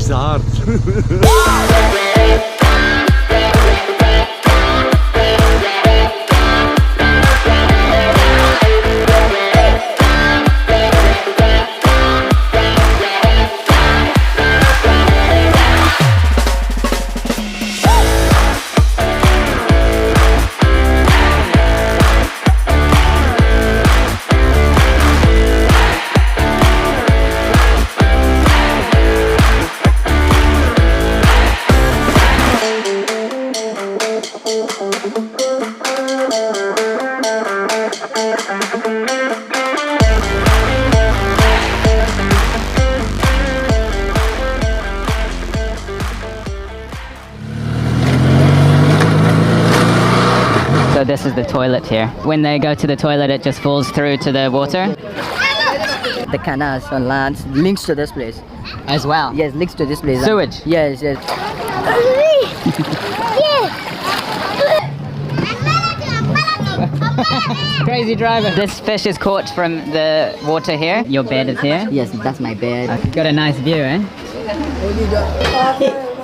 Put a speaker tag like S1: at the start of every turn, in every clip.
S1: is hard.
S2: So this is the toilet here. When they go to the toilet, it just falls through to the water.
S3: The canals on land links to this place.
S2: As well?
S3: Yes, links to this place.
S2: Sewage?
S3: Yes, yes.
S2: Crazy driver. This fish is caught from the water here. Your bed is here?
S3: Yes, that's my bed.
S2: Got a nice view, eh?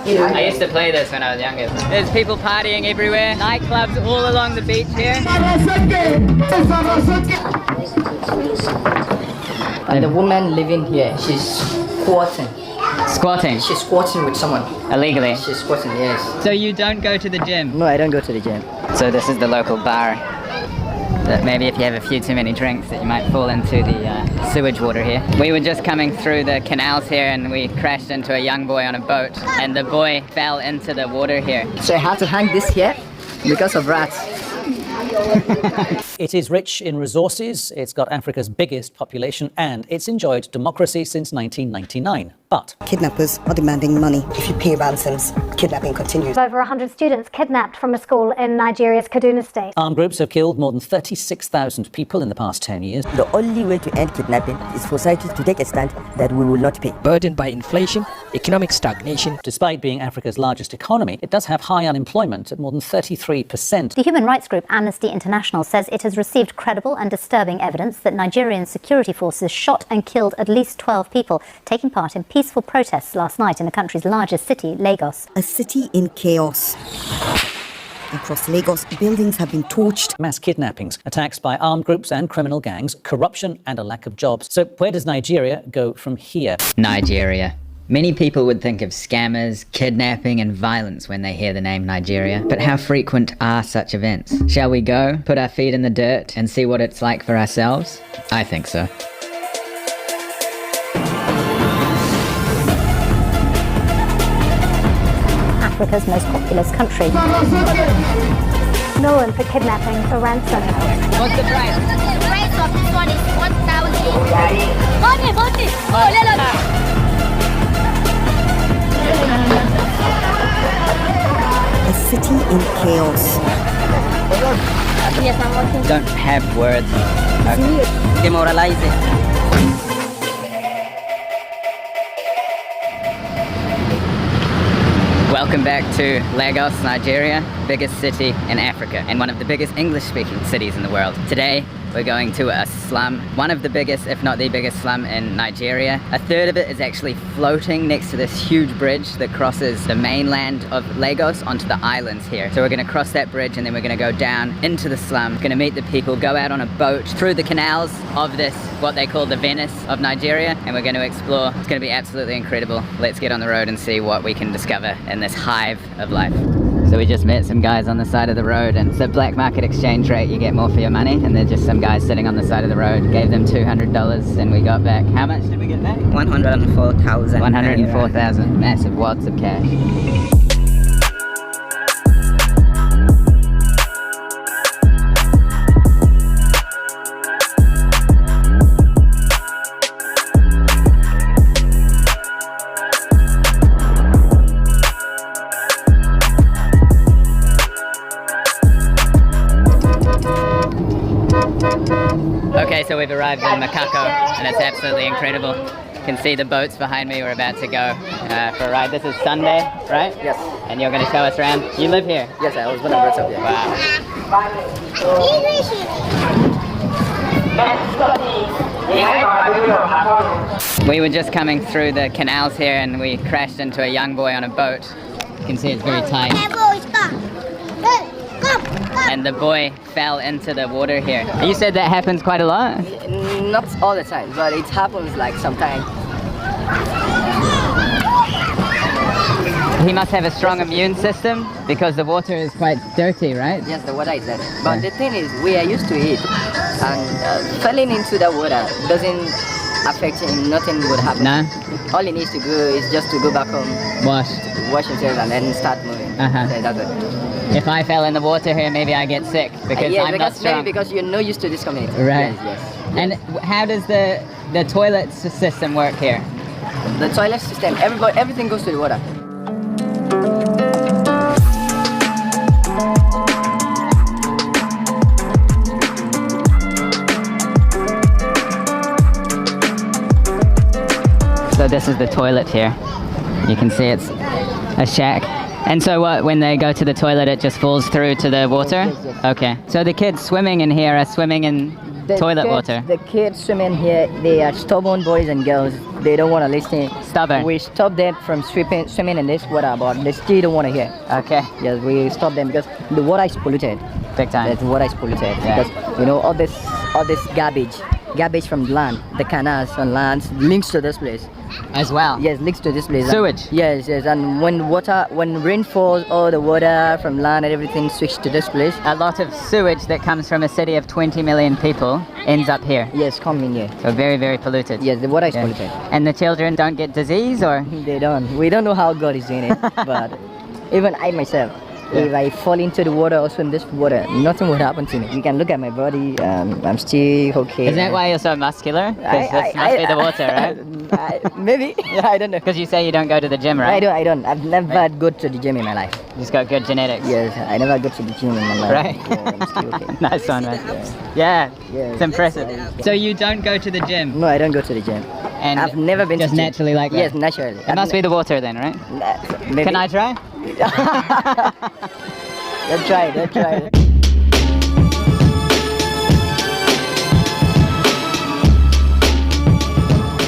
S2: I used to play this when I was younger. There's people partying everywhere. Nightclubs all along the beach here.
S3: And the woman living here, she's squatting.
S2: Squatting?
S3: She's squatting with someone.
S2: Illegally?
S3: She's squatting, yes.
S2: So you don't go to the gym?
S3: No, I don't go to the gym.
S2: So this is the local bar. That maybe if you have a few too many drinks that you might fall into the sewage water here. We were just coming through the canals here and we crashed into a young boy on a boat and the boy fell into the water here.
S3: So I had to hang this here because of rats.
S4: It is rich in resources, it's got Africa's biggest population, and it's enjoyed democracy since 1999. But
S5: kidnappers are demanding money. If you pay ransoms, kidnapping continues.
S6: Over 100 students kidnapped from a school in Nigeria's Kaduna state.
S4: Armed groups have killed more than 36,000 people in the past 10 years.
S5: The only way to end kidnapping is for society to take a stand that we will not pay.
S7: Burdened by inflation, economic stagnation.
S4: Despite being Africa's largest economy, it does have high unemployment at more than 33%.
S6: The human rights group Amnesty International says it has received credible and disturbing evidence that Nigerian security forces shot and killed at least 12 people taking part in peaceful protests last night in the country's largest city, Lagos.
S5: A city in chaos. Across Lagos, buildings have been torched.
S4: Mass kidnappings, attacks by armed groups and criminal gangs, corruption and a lack of jobs. So where does Nigeria go from here?
S2: Nigeria. Many people would think of scammers, kidnapping and violence when they hear the name Nigeria. But how frequent are such events? Shall we go, put our feet in the dirt and see what it's like for ourselves? I think so.
S6: Africa's most populous country. Known for kidnapping for ransom.
S2: What's the price?
S8: The price of this one is 1,000.
S5: A city in chaos.
S8: Yes, I'm watching.
S2: Don't have words. Okay.
S3: Demoralizing.
S2: Welcome back to Lagos, Nigeria, biggest city in Africa and one of the biggest English-speaking cities in the world. Today, we're going to a slum, one of the biggest, if not the biggest slum in Nigeria. A third of it is actually floating next to this huge bridge that crosses the mainland of Lagos onto the islands here. So we're gonna cross that bridge and then we're gonna go down into the slum, gonna meet the people, go out on a boat through the canals of this, what they call the Venice of Nigeria, and we're gonna explore. It's gonna be absolutely incredible. Let's get on the road and see what we can discover in this hive of life. So we just met some guys on the side of the road and it's a black market exchange rate, you get more for your money, and they're just some guys sitting on the side of the road. Gave them $200 and we got back, how much did we get back?
S3: 104,000.
S2: 104,000, massive wads of cash. Okay, so we've arrived in Morocco and it's absolutely incredible. You can see the boats behind me. We're about to go for a ride. This is Sunday, right?
S3: Yes.
S2: And you're going to show us around. You live here?
S3: Yes, I was born and brought up here.
S2: Wow. We were just coming through the canals here and we crashed into a young boy on a boat. You can see it's very tight. And the boy fell into the water here. You said that happens quite a lot?
S3: Not all the time, but it happens like sometimes.
S2: He must have a strong immune system because the water is quite dirty, right?
S3: Yes, the water is dirty. But the thing is, we are used to it, and falling into the water doesn't affect him. Nothing would happen.
S2: No?
S3: All he needs to do is just to go back home,
S2: Wash.
S3: wash himself, and then start moving.
S2: Uh-huh.
S3: So that's it.
S2: If I fell in the water here, maybe I get sick because
S3: Yes,
S2: I'm not strong.
S3: maybe because you're not used to this community.
S2: Right.
S3: Yes, yes.
S2: And how does the toilet system work here?
S3: The toilet system, everything goes to the water.
S2: So this is the toilet here. You can see it's a shack. And so what, when they go to the toilet, it just falls through to the water?
S3: Yes, yes.
S2: Okay. So the kids swimming in here are swimming in toilet water?
S3: The kids swimming here, they are stubborn boys and girls. They don't want to listen.
S2: Stubborn?
S3: We stop them from swimming in this water, but they still don't want to hear.
S2: Okay.
S3: Yes, we stop them because the water is polluted.
S2: Big time.
S3: The water is polluted
S2: Yeah.
S3: because you know all this garbage from land, the canals on land links to this place.
S2: As well?
S3: Yes, links to this place.
S2: Sewage?
S3: Yes, yes. And when rain falls, all the water from land and everything switches to this place.
S2: A lot of sewage that comes from a city of 20 million people ends up here.
S3: Yes, come in here.
S2: So very, very polluted.
S3: Yes, the water is
S2: Yeah.
S3: polluted.
S2: And the children don't get disease or?
S3: They don't. We don't know how God is doing it, but even I myself, if I fall into the water or swim this water, nothing would happen to me. You can look at my body. I'm still okay.
S2: Is that why you're so muscular? Because this must be the water, right?
S3: Maybe. Yeah, I don't know.
S2: Because you say you don't go to the gym, right?
S3: I don't. I've never go to the gym in my life.
S2: You just got good genetics.
S3: Yes, I never go to the gym in my life.
S2: Right?
S3: Yeah, I'm still okay.
S2: Nice one, man. Yeah,
S3: Yeah.
S2: it's impressive. So you don't go to the gym?
S3: No, I don't go to the gym.
S2: And
S3: I've never been
S2: just
S3: to gym.
S2: naturally like that?
S3: Yes, naturally.
S2: It must be the water then, right?
S3: Maybe.
S2: Can I try?
S3: Don't try it. Don't try it.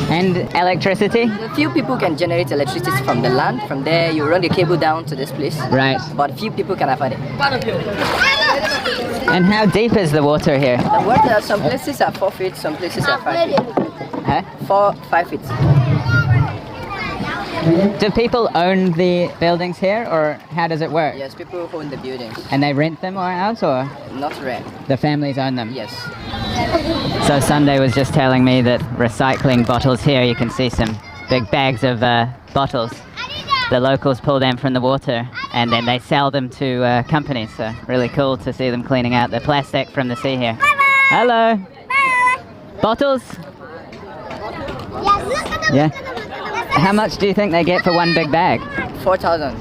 S2: And electricity?
S3: A few people can generate electricity from the land. From there, you run the cable down to this place.
S2: Right.
S3: But few people can afford it.
S2: And how deep is the water here?
S3: The water, some places are 4 feet, some places are 5 feet.
S2: Huh?
S3: 4-5 feet.
S2: Do people own the buildings here or how does it work?
S3: Yes, people own the buildings.
S2: And they rent them or out or
S3: Not rent.
S2: the families own them?
S3: Yes.
S2: So Sunday was just telling me that recycling bottles here, you can see some big bags of bottles. The locals pull them from the water and then they sell them to companies. So really cool to see them cleaning out the plastic from the sea here. Hello. Bottles? Yeah. How much do you think they get for one big bag?
S3: 4,000.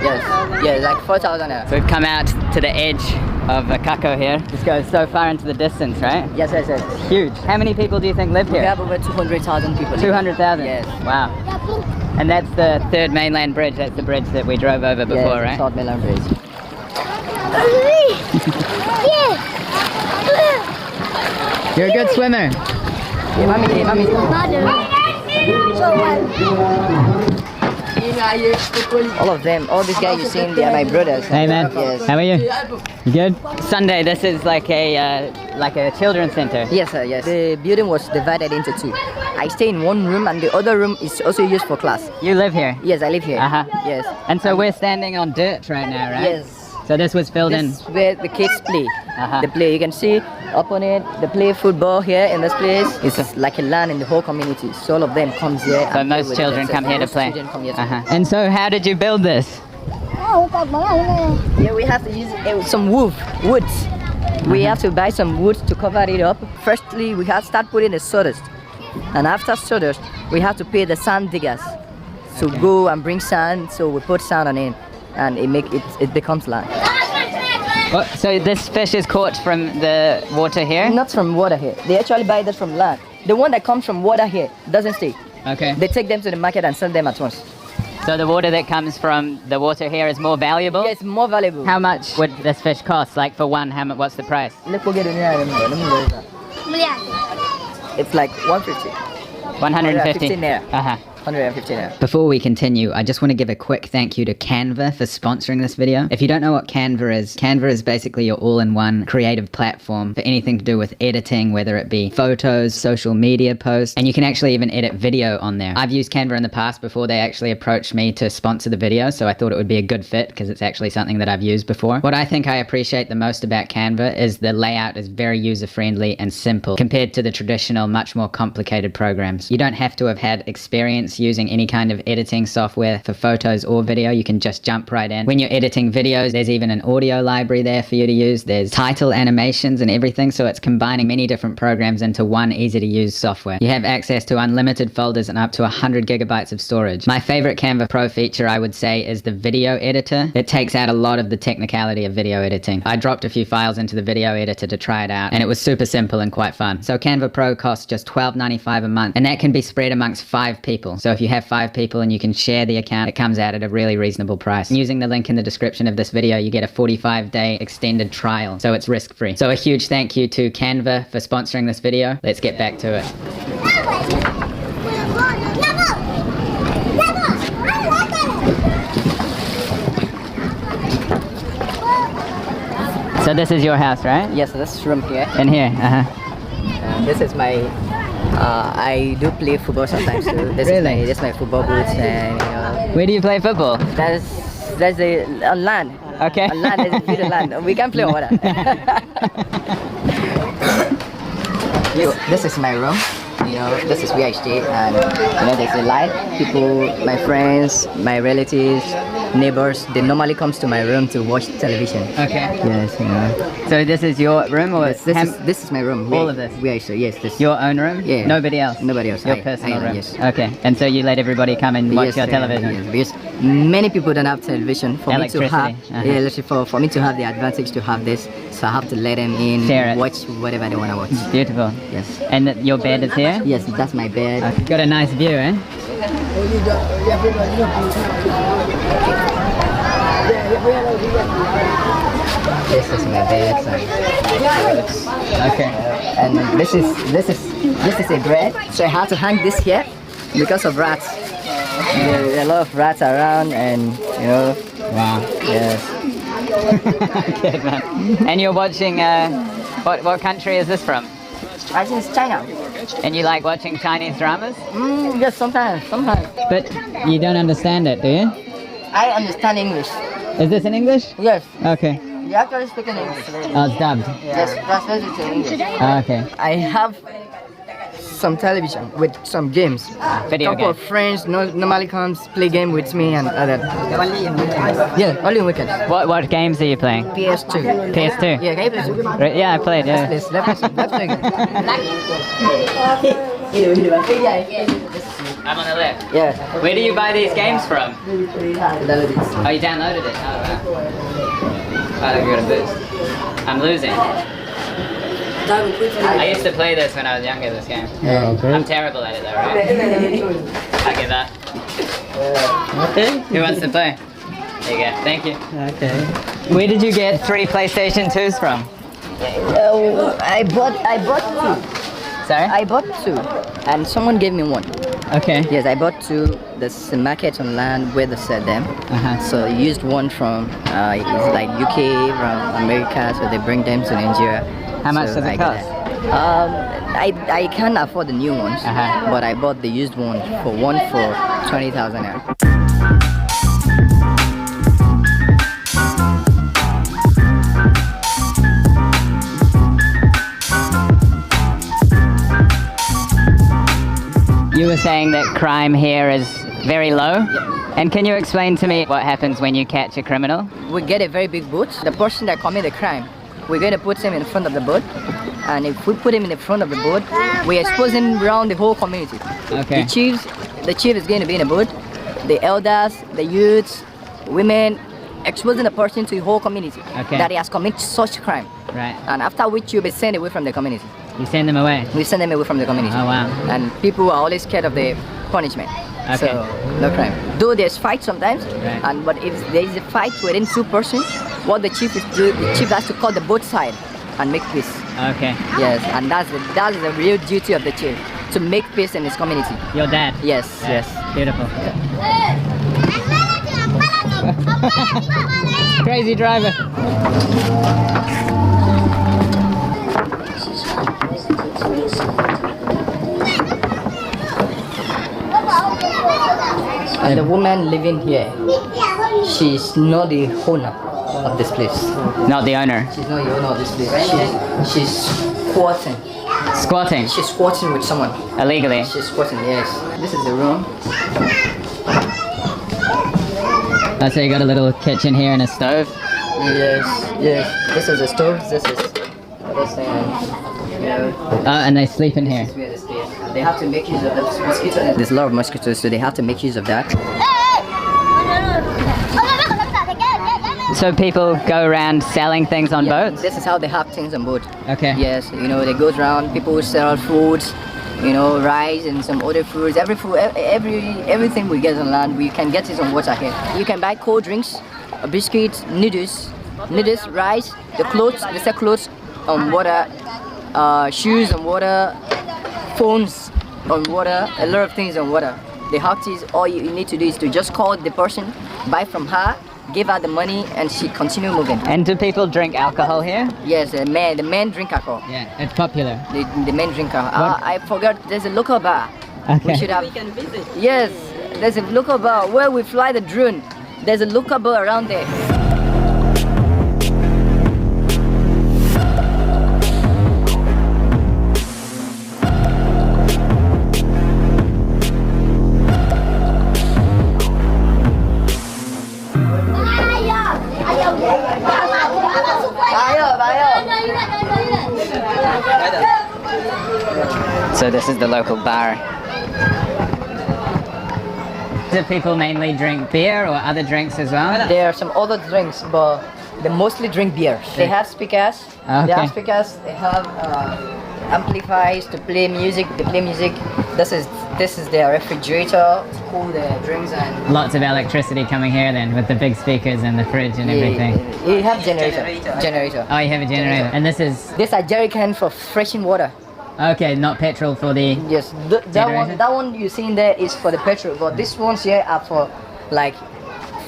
S3: Yes. Yeah, like 4,000.
S2: So we've come out to the edge of Morocco here. This goes so far into the distance, right?
S3: Yes, yes, yes.
S2: It's huge. How many people do you think live
S3: We
S2: here?
S3: have over 200,000 people.
S2: 200,000?
S3: Yes.
S2: Wow. And that's the third mainland bridge. That's the bridge that we drove over before,
S3: Yes,
S2: right?
S3: South Mainland Bridge.
S2: You're a good swimmer.
S3: Mommy. All of them, all these guys you seen, they are my brothers.
S2: Hey man,
S3: Yes.
S2: how are you? You good? Sunday, this is like a children's center.
S3: Yes, sir, yes. The building was divided into two. I stay in one room and the other room is also used for class.
S2: You live here?
S3: Yes, I live here.
S2: Uh-huh.
S3: Yes.
S2: And so we're standing on dirt right now, right?
S3: Yes.
S2: So this was filled
S3: This
S2: in.
S3: is where the kids play.
S2: Uh-huh.
S3: They play. You can see up on it, they play football here in this place. It's like a land in the whole community. So all of them comes here.
S2: So
S3: and play
S2: most
S3: with
S2: children
S3: themselves.
S2: come here to
S3: Most
S2: play.
S3: children come here to
S2: Uh-huh. And so how did you build this?
S3: Yeah, we have to use some woods. We have to buy some wood to cover it up. Firstly, we have to start putting the sawdust. And after sawdust, we have to pay the sand diggers to go and bring sand. So we put sand on it and it becomes land.
S2: What? So this fish is caught from the water here?
S3: Not from water here. They actually buy that from land. The one that comes from water here doesn't stay.
S2: Okay.
S3: They take them to the market and sell them at once.
S2: So the water that comes from the water here is more valuable?
S3: Yeah, it's more valuable.
S2: How much would this fish cost? Like for one, what's the price?
S3: Let's go get it here.
S8: million.
S3: It's like 150.
S2: 150.
S3: 115 naira.
S2: Uh-huh.
S3: 150 naira.
S2: Before we continue, I just want to give a quick thank you to Canva for sponsoring this video. If you don't know what Canva is basically your all-in-one creative platform for anything to do with editing, whether it be photos, social media posts, and you can actually even edit video on there. I've used Canva in the past before they actually approached me to sponsor the video, so I thought it would be a good fit because it's actually something that I've used before. What I think I appreciate the most about Canva is the layout is very user-friendly and simple compared to the traditional, much more complicated programs. You don't have to have had experience using any kind of editing software for photos or video. You can just jump right in. When you're editing videos, there's even an audio library there for you to use. There's title animations and everything, so it's combining many different programs into one easy to use software. You have access to unlimited folders and up to 100 gigabytes of storage. My favorite Canva Pro feature, I would say, is the video editor. It takes out a lot of the technicality of video editing. I dropped a few files into the video editor to try it out, and it was super simple and quite fun. So Canva Pro costs just $12.95 a month, and that can be spread amongst 5 people. So if you have 5 people and you can share the account, it comes out at a really reasonable price. Using the link in the description of this video, you get a 45-day extended trial, so it's risk-free. So a huge thank you to Canva for sponsoring this video. Let's get back to it. So this is your house, right?
S3: Yes, this room here.
S2: In here,
S3: This is my. I do play football sometimes too. This
S2: Really?
S3: is my football boots, and
S2: Where do you play football?
S3: that's the on land.
S2: Okay.
S3: On land, there's a bit of land. We can play on water. This is my room. This is where I stay, and there's a light. People, my friends, my relatives, neighbors, they normally comes to my room to watch television.
S2: Okay.
S3: Yes,
S2: So this is your room, or
S3: this is my room.
S2: All of this?
S3: Where I stay. Yes, this.
S2: your own room?
S3: Yeah.
S2: Nobody else?
S3: Nobody else.
S2: Your
S3: I
S2: personal
S3: own,
S2: room?
S3: yes.
S2: Okay. And so you let everybody come and watch your television?
S3: Yes, because many people don't have television. For me to have,
S2: Electricity,
S3: for me to have the advantage to have this, so I have to let them in,
S2: Share it.
S3: watch whatever they want to watch.
S2: Beautiful.
S3: Yes.
S2: And your bed is here?
S3: Yes, that's my bed.
S2: Got a nice view, eh?
S3: This is my bed.
S2: Okay.
S3: And this is a bread. So I have to hang this here because of rats. There are a lot of rats around, and
S2: Wow.
S3: yes.
S2: Good, man. And you're watching, what country is this from?
S3: I think it's China.
S2: And you like watching Chinese dramas?
S3: Yes, sometimes.
S2: But you don't understand it, do you?
S3: I understand English.
S2: Is this in English?
S3: Yes.
S2: Okay.
S3: You actually speak in English.
S2: Oh, it's dubbed.
S3: Yes, translate it to English.
S2: Okay.
S3: I have some television with some games.
S2: Video
S3: couple of
S2: games.
S3: friends normally comes play game with me and other. Only in weekends. Yeah, only in weekends.
S2: What games are you playing?
S3: PS2.
S2: PS2?
S3: Yeah, can you play some?
S2: Yeah, I played, yeah.
S3: Let's play some. Let's play game.
S2: I'm on the left.
S3: Yeah.
S2: Where do you buy these games from?
S3: Download it.
S2: Oh, you downloaded it? Oh, wow. Oh, I got a boost. I'm losing. I used to play this when I was younger, this game. I'm terrible at it though, right? I give up. Who wants to play? There you go. Thank you.
S3: Okay.
S2: Where did you get 3 PlayStation 2s from?
S3: I bought 2.
S2: Sorry?
S3: I bought 2, and someone gave me 1.
S2: Okay.
S3: Yes, I bought 2. There's a market online where they sell them. So I used 1 from it's like UK, from America, so they bring them to Nigeria.
S2: How much
S3: So
S2: does
S3: I
S2: it
S3: got
S2: cost?
S3: that. I can't afford the new ones, but I bought the used one for 20,000 naira.
S2: You were saying that crime here is very low?
S3: Yep.
S2: And can you explain to me what happens when you catch a criminal?
S3: We get a very big boat. The person that commit the crime, we're going to put him in front of the boat. And if we put him in the front of the boat, we expose him around the whole community.
S2: Okay.
S3: The chief is going to be in the boat. The elders, the youths, women, exposing the person to the whole community that he has committed such crime.
S2: Right.
S3: And after which you'll be sent away from the community.
S2: You send them away?
S3: We send them away from the community.
S2: Oh, wow.
S3: And people are always scared of the punishment.
S2: Okay.
S3: So, no crime. Though there's fight sometimes, but if there is a fight within 2 persons, what the chief is do, the chief has to call the both side and make peace.
S2: Okay.
S3: Yes, and that is the real duty of the chief, to make peace in his community.
S2: Your dad?
S3: Yes, yes.
S2: Beautiful. Crazy driver.
S3: And the woman living here, she's not the owner of this place.
S2: Not the owner.
S3: She's not the owner of this place. She's squatting.
S2: Squatting.
S3: She's squatting with someone.
S2: Illegally.
S3: She's squatting, yes. This is the room.
S2: So you got a little kitchen here and a stove?
S3: Yes, yes. This is a stove. This is other thing.
S2: Oh, and they sleep in here.
S3: This is where they stay. They have to make use of the mosquitoes. There's a lot of mosquitoes, so they have to make use of that.
S2: So people go around selling things on boats?
S3: This is how they have things on boat.
S2: Okay.
S3: Yes, you know, they go around, people sell foods, you know, rice and some other foods. Everything we get on land, we can get it on water here. You can buy cold drinks, biscuits, noodles, rice, the clothes, they sell clothes on water, shoes on water, phones on water, a lot of things on water. The hot is all you need to do is to just call the person, buy from her, give her the money, and she continue moving.
S2: And do people drink alcohol here?
S3: Yes, the men drink alcohol.
S2: Yeah, it's popular.
S3: The men drink alcohol. I forgot, there's a local bar.
S2: Okay.
S3: We should have. We can visit. Yes, there's a local bar where we fly the drone. There's a local bar around there.
S2: So this is the local bar. Do people mainly drink beer or other drinks as well?
S3: There are some other drinks, but they mostly drink beer. They have speakers.
S2: Okay.
S3: They have speakers. They have amplifiers to play music. They play music. This is their refrigerator to cool the drinks and.
S2: Lots of electricity coming here then with the big speakers and the fridge and everything.
S3: You have generator.
S2: Oh, you have a generator. And this is
S3: These are jerry cans for freshening water.
S2: okay, not petrol for the
S3: Yes, that one you see in there is for the petrol, but these ones here are for like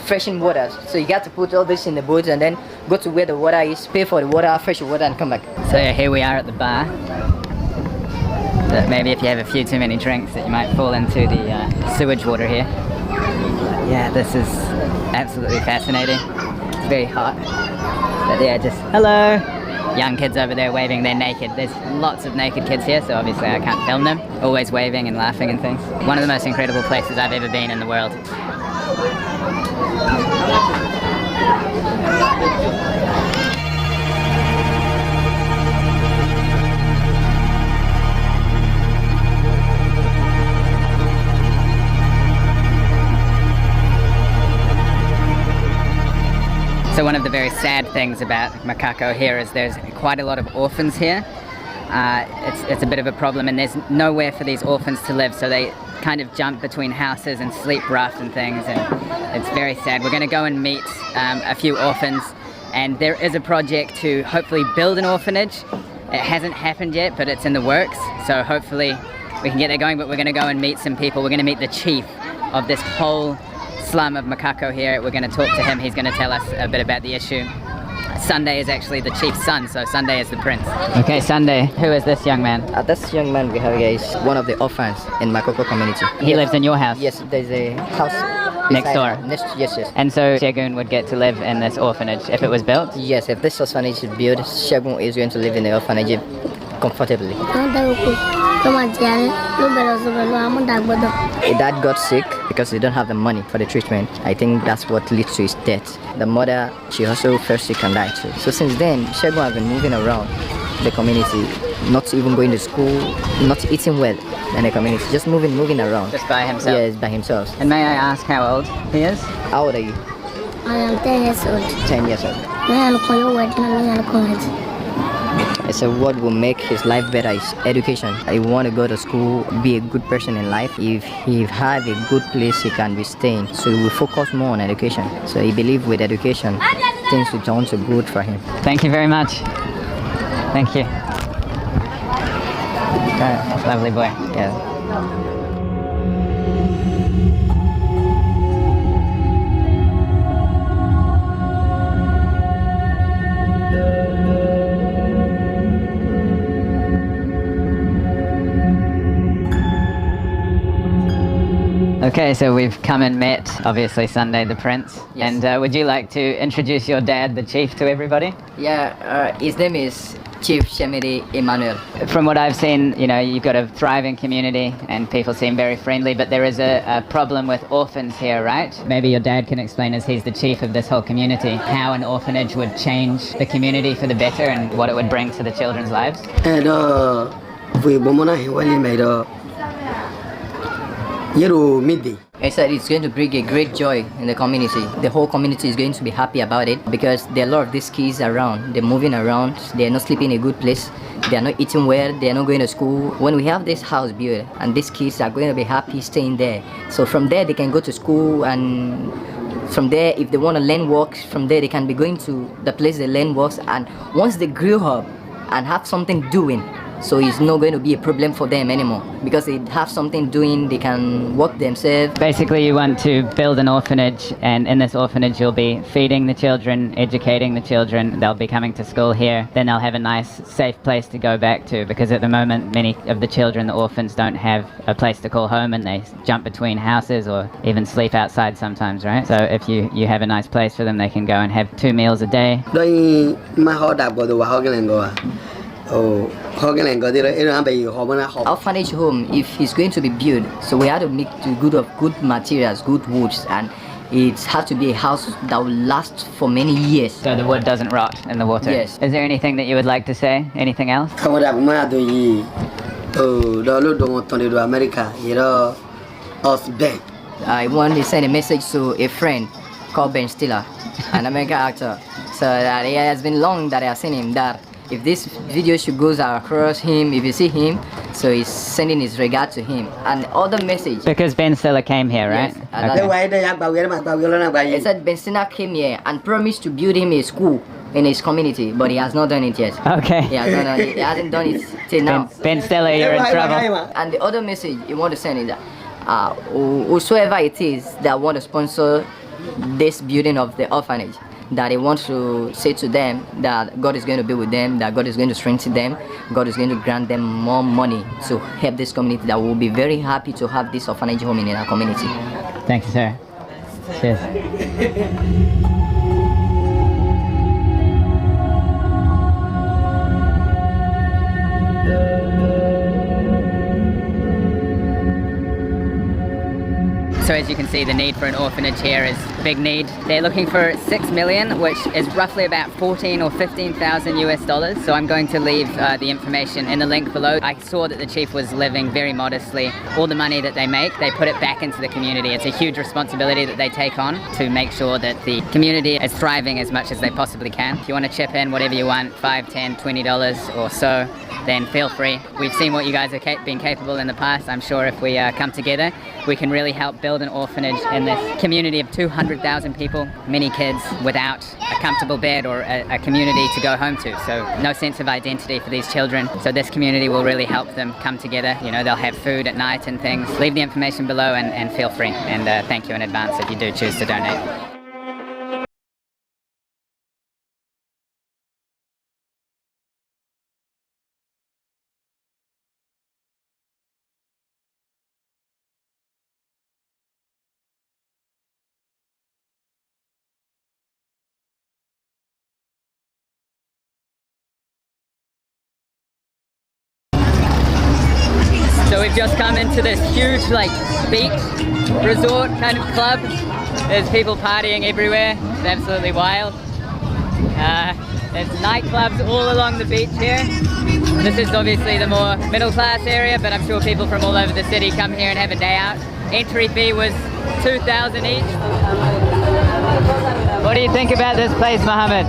S3: freshening water. So you got to put all this in the boat and then go to where the water is, pay for the water, fresh water, and come back.
S2: So yeah, here we are at the bar. But maybe if you have a few too many drinks that you might fall into the sewage water here. Yeah, this is absolutely fascinating. It's very hot. But yeah, just hello. Young kids over there waving, they're naked. There's lots of naked kids here, so obviously I can't film them. Always waving and laughing and things. One of the most incredible places I've ever been in the world. So one of the very sad things about Morocco here is there's quite a lot of orphans here. It's a bit of a problem, and there's nowhere for these orphans to live, so they kind of jump between houses and sleep rough and things, and it's very sad. We're going to go and meet a few orphans, and there is a project to hopefully build an orphanage. It hasn't happened yet, but it's in the works, so hopefully we can get that going. But we're going to go and meet some people. We're going to meet the chief of this whole slum of Morocco here. We're going to talk to him. He's going to tell us a bit about the issue. Sunday is actually the chief's son, so Sunday is the prince. Okay, Sunday, who is this young man?
S3: This young man we have here is one of the orphans in Morocco community.
S2: He lives in your house?
S3: Yes, there's a house
S2: Next door?
S3: Yes.
S2: And so Shegun would get to live in this orphanage if it was built?
S3: Yes, if this orphanage is built, Shegun is going to live in the orphanage comfortably. His dad got sick because they don't have the money for the treatment. I think that's what leads to his death. The mother, she also fell sick and died too. So since then, Shegun has been moving around the community, not even going to school, not eating well in the community, just moving around.
S2: Just by himself?
S3: Yes, by himself.
S2: And may I ask how old he is?
S3: How old are you?
S8: I am 10 years old.
S3: 10 years old. So what will make his life better is education. He want to go to school, be a good person in life. If he have a good place he can be staying, so he will focus more on education. So he believes with education, things will turn to good for him.
S2: Thank you very much. Thank you. Lovely boy. Yeah. Okay, so we've come and met, obviously, Sunday the Prince.
S3: Yes.
S2: And would you like to introduce your dad, the chief, to everybody?
S3: Yeah, his name is Chief Shemidi Emmanuel.
S2: From what I've seen, you know, you've got a thriving community and people seem very friendly, but there is a problem with orphans here, right? Maybe your dad can explain, as he's the chief of this whole community, how an orphanage would change the community for the better and what it would bring to the children's lives.
S1: And we made midday.
S3: I said it's going to bring a great joy in the community. The whole community is going to be happy about it because there are a lot of these kids around. They're moving around. They're not sleeping in a good place. They're not eating well. They're not going to school. When we have this house built and these kids are going to be happy staying there. So from there they can go to school, and from there if they want to learn works, from there they can be going to the place they learn works, and once they grow up and have something doing, so it's not going to be a problem for them anymore because they have something doing, they can work themselves.
S2: Basically, you want to build an orphanage, and in this orphanage you'll be feeding the children, educating the children, they'll be coming to school here, then they'll have a nice, safe place to go back to, because at the moment many of the children, the orphans, don't have a place to call home and they jump between houses or even sleep outside sometimes, right? So if you have a nice place for them, they can go and have 2 meals a day.
S3: Orphanage home, if it's going to be built, so we have to make good materials, good woods, and it has to be a house that will last for many years.
S2: So the wood doesn't rot in the water?
S3: Yes.
S2: Is there anything that you would like to say? Anything else?
S1: I
S3: want to send a message to a friend called Ben Stiller, an American actor. So that it has been long that I have seen him, that if this video should goes across him, if you see him, so he's sending his regard to him. And other message.
S2: Because Ben Stiller came here, right?
S3: Yes,
S2: Okay.
S3: He said Ben Stiller came here and promised to build him a school in his community, but he has not done it yet.
S2: Okay.
S3: He hasn't done it till now.
S2: Ben Stiller, you're in trouble.
S3: And the other message you want to send is that whosoever it is that want to sponsor this building of the orphanage, that he wants to say to them that God is going to be with them, that God is going to strengthen them, God is going to grant them more money to help this community, that will be very happy to have this orphanage home in our community.
S2: Thank you, sir. Cheers. So as you can see, the need for an orphanage here is a big need. They're looking for 6 million, which is roughly about 14 or 15,000 US dollars. So I'm going to leave the information in the link below. I saw that the chief was living very modestly. All the money that they make, they put it back into the community. It's a huge responsibility that they take on to make sure that the community is thriving as much as they possibly can. If you want to chip in whatever you want, $5, $10, $20 or so, then feel free. We've seen what you guys have been capable in the past. I'm sure if we come together, we can really help build an orphanage in this community of 200,000 people, many kids without a comfortable bed or a community to go home to. So no sense of identity for these children. So this community will really help them come together. You know, they'll have food at night and things. Leave the information below and feel free. And thank you in advance if you do choose to donate. So we've just come into this huge beach resort kind of club. There's people partying everywhere. It's absolutely wild. There's nightclubs all along the beach here. This is obviously the more middle class area, but I'm sure people from all over the city come here and have a day out. Entry fee was 2,000 each. What do you think about this place, Mohammed?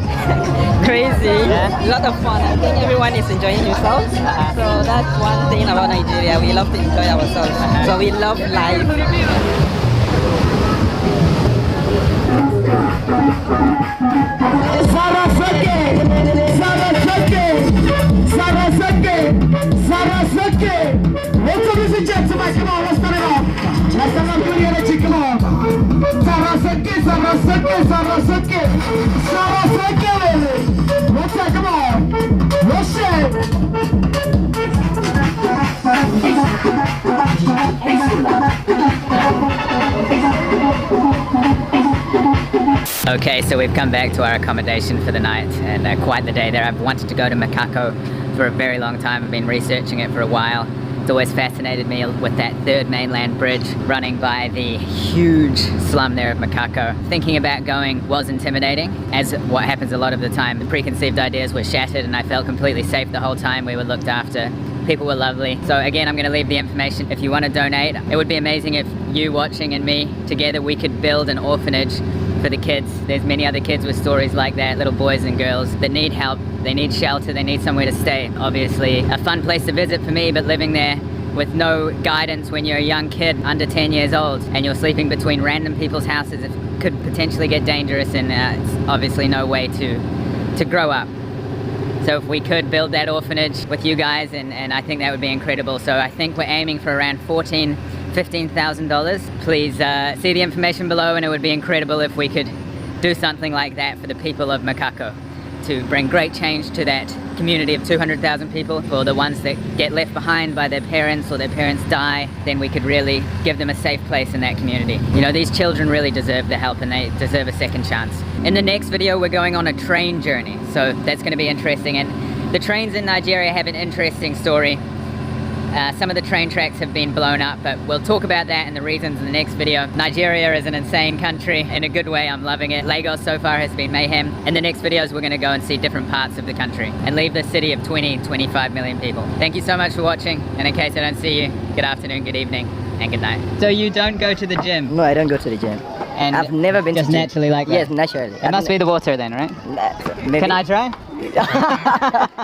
S9: Crazy,
S2: Yeah?
S9: a lot of fun. I think everyone is enjoying themselves. So that's one thing about Nigeria. We love to enjoy ourselves. So we love life.
S10: It's
S2: Okay, so we've come back to our accommodation for the night, and quite the day there. I've wanted to go to Morocco for a very long time. I've been researching it for a while. It's always fascinated me with that third mainland bridge running by the huge slum there of Morocco. Thinking about going was intimidating, as what happens a lot of the time. The preconceived ideas were shattered and I felt completely safe the whole time. We were looked after. People were lovely. So again, I'm going to leave the information if you want to donate. It would be amazing if you watching and me together, we could build an orphanage for the kids. There's many other kids with stories like that, little boys and girls that need help, they need shelter, they need somewhere to stay. Obviously a fun place to visit for me, but living there with no guidance when you're a young kid under 10 years old and you're sleeping between random people's houses, it could potentially get dangerous, and it's obviously no way to grow up. So if we could build that orphanage with you guys, and I think that would be incredible. So I think we're aiming for around $15,000. Please see the information below, and it would be incredible if we could do something like that for the people of Morocco, to bring great change to that community of 200,000 people. For the ones that get left behind by their parents or their parents die, then we could really give them a safe place in that community. You know, these children really deserve the help and they deserve a second chance. In the next video, we're going on a train journey, so that's going to be interesting. And the trains in Nigeria have an interesting story. Some of the train tracks have been blown up, but we'll talk about that and the reasons in the next video. Nigeria is an insane country in a good way. I'm loving it. Lagos so far has been mayhem. In the next videos, we're going to go and see different parts of the country and leave the city of 25 million people. Thank you so much for watching, and in case I don't see you, good afternoon, good evening, and good night. So you don't go to the gym?
S3: No, I don't go to the gym.
S2: And
S3: I've never been
S2: just
S3: to gym.
S2: naturally like that?
S3: Yes, naturally.
S2: It must be the water then, right?
S3: Maybe.
S2: Can I try?